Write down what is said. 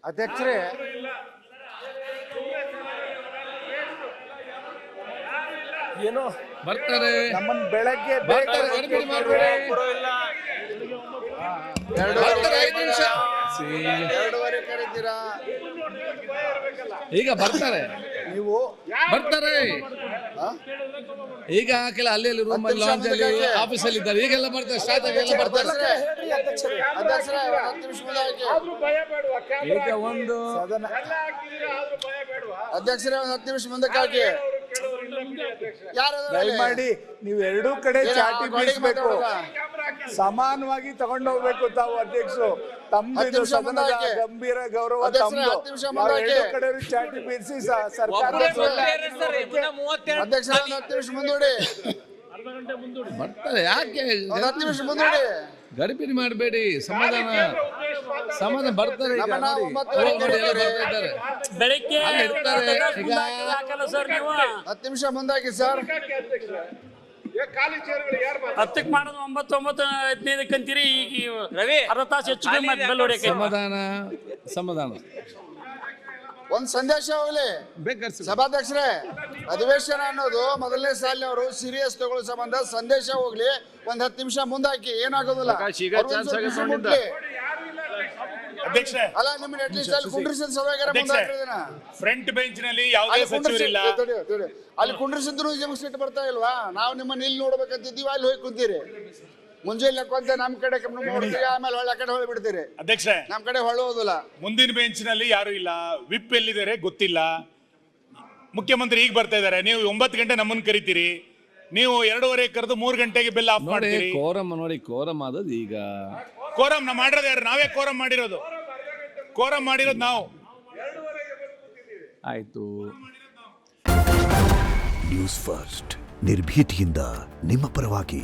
ಅಧ್ಯಕ್ಷರೇ, ಏನೋ ಬರ್ತಾರೆ, ನಮ್ಮನ್ನ ಬೆಳಗ್ಗೆ ಬರ್ತಾರೆ, ಗಡಿಬಿಡಿ ಮಾಡ್ಬೇಡಿ. ಬರ್ತಾರೆ, 5 ನಿಮಿಷ. ಎರಡೂವರೆ ಕರೀತೀರಾ ಈಗ ಬರ್ತಾರೆ, ನೀವು? ಬರ್ತಾರೆ. ಈಗ ಕೆಲ ಅಲ್ಲಿ ರೂಮ್ ಅಲ್ಲಿ ಲಾಂಜ್ ಅಲ್ಲಿ ಆಫೀಸಲ್ಲಿ ಇದ್ದಾರೆ. ಈಗೆಲ್ಲ ಬರ್ತಾರೆ, ಸ್ಟಾರ್ಟ್ ಆಗಿ ಎಲ್ಲ ಬರ್ತಾರೆ. ಈಗ ಒಂದು ಅಧ್ಯಕ್ಷರೇ, 10 ನಿಮಿಷ ಮುಂದಕ್ಕೆ ಹಾಕಿ. ದಯಮಾಡಿ ನೀವು ಎರಡೂ ಕಡೆ ಚಾಟಿ ಬೀಸಬೇಕು, ಸಮಾನವಾಗಿ ತಗೊಂಡೋಗ್ಬೇಕು. ತಾವು ಅಧ್ಯಕ್ಷರು, ತಮ್ದು ಸದನದ ಗಂಭೀರ ಗೌರವ ತಮ್ದು. ಎರಡೂ ಕಡೆ ಚಾಟಿ ಬೀರಿಸಿ ಸರ್ಕಾರ ಅಧ್ಯಕ್ಷ 10 ನಿಮಿಷ ಮುಂದೂಡಿ. ಬರ್ತಾರೆ. ಯಾಕೆ 10 ನಿಮಿಷ ಮುಂದೂಡಿ. ಗಡಿಬಿಡಿ ಮಾಡಬೇಡಿ, ಸಮಾಧಾನ ಬರ್ತಾರೆ. ಈಗ ನೋಡಿ, ನೋಡಿ ಎಲ್ಲ ಬರ್ತಾ ಇದ್ದಾರೆ. ಬೆಳಿಗ್ಗೆ ಅಲ್ಲಿ ಇರ್ತಾರೆ. ಈಗ 10 ನಿಮಿಷ ಮುಂದಾಕಿ ಸರ್. 10ಕ್ಕೆ ಮಾಡೋದು 9:15 ಅಂತೀರಿ. ಈಗ ರವಿ ಅರ್ಧ ತಾಸು ಹೆಚ್ಚು ಮತ್ತೆ ಬೆಲ್ ಹೊಡಿಯಕ್ಕೆ. ಸಮಾಧಾನ ಒಂದ್ ಸಂದೇಶ ಹೋಗ್ಲಿ ಸಭಾಧ್ಯಕ್ಷರೇ. ಅಧಿವೇಶನ ಅನ್ನೋದು ಮೊದಲನೇ ಸಾಲಿನವರು ಸೀರಿಯಸ್ ತಗೊಳ್ಳೋ ಸಂಬಂಧ ಸಂದೇಶ ಹೋಗ್ಲಿ. ಒಂದ್ 10 ನಿಮಿಷ ಮುಂದಾಕಿ, ಏನಾಗೋದಿಲ್ಲ. ಅಲ್ಲ, ನಿಮ್ಮನ್ನ ಅಟ್ಲೀಸ್ಟ್ ಅಲ್ಲಿ ಕುಂಡ್ರಿಸಿದ ಸಭೆಗಾರ ಮುಂದಾಕಿರೋದನ್ನ ಫ್ರಂಟ್ ಬೆಂಚ್ ನಲ್ಲಿ ಯಾವುದೇ ಸಚಿವರಿಲ್ಲ. ಅಲ್ಲಿ ಕುಂಡ್ರಿಸಿದ್ರು ನಿಮ್ಗೆ ಸಿಟ್ಟು ಬರ್ತಾ ಇಲ್ವಾ? ನಾವು ನಿಮ್ಮನ್ನ ಇಲ್ಲಿ ನೋಡ್ಬೇಕಂತಿದ್ದೀವಿ, ಅಲ್ಲಿ ಹೋಗಿ ಕುಂತೀರಿ. ಮುಂಜಾನೆ ಲೆಕ್ಕಂತ ನಮ್ ಕಡೆ ನೋಡ್ತೀವಿ, ಆಮೇಲೆ ಹೊಳ್ಳ ಕಡೆ ಹೊಳಿ ಬಿಡ್ತೀರಿ. ಅಧ್ಯಕ್ಷ, ನಮ್ ಕಡೆ ಹೊಳ್ಳೋದಿಲ್ಲ. ಮುಂದಿನ ಬೆಂಚ್ ನಲ್ಲಿ ಯಾರು ಇಲ್ಲ. ವಿಪ್ ಎಲ್ಲಿದ್ದಾರೆ ಗೊತ್ತಿಲ್ಲ. ಮುಖ್ಯಮಂತ್ರಿ ಈಗ ಬರ್ತಾ ಇದಾರೆ. ನೀವು 9 ಗಂಟೆ ನಮ್ಮನ್ನ ಕರಿತೀರಿ. ನೀವು 2:15 ಕರೆದು 3 ಗಂಟೆಗೆ ಬೆಲ್ ಆಫ್ ಮಾಡ್ತೀರಿ. ಕೋರಮ್ ಆದದ್ದು ಈಗ. ಕೋರಮ್ ನಾವು ಮಾಡಿರೋದು ಯಾರು? ನಾವೇ ಕೋರಮ್ ಮಾಡಿರೋದು ನಾವು. ಆಯ್ತು. ನ್ಯೂಸ್ ಫಸ್ಟ್, ನಿರ್ಭೀತಿಯಿಂದ ನಿಮ್ಮ ಪರವಾಗಿ.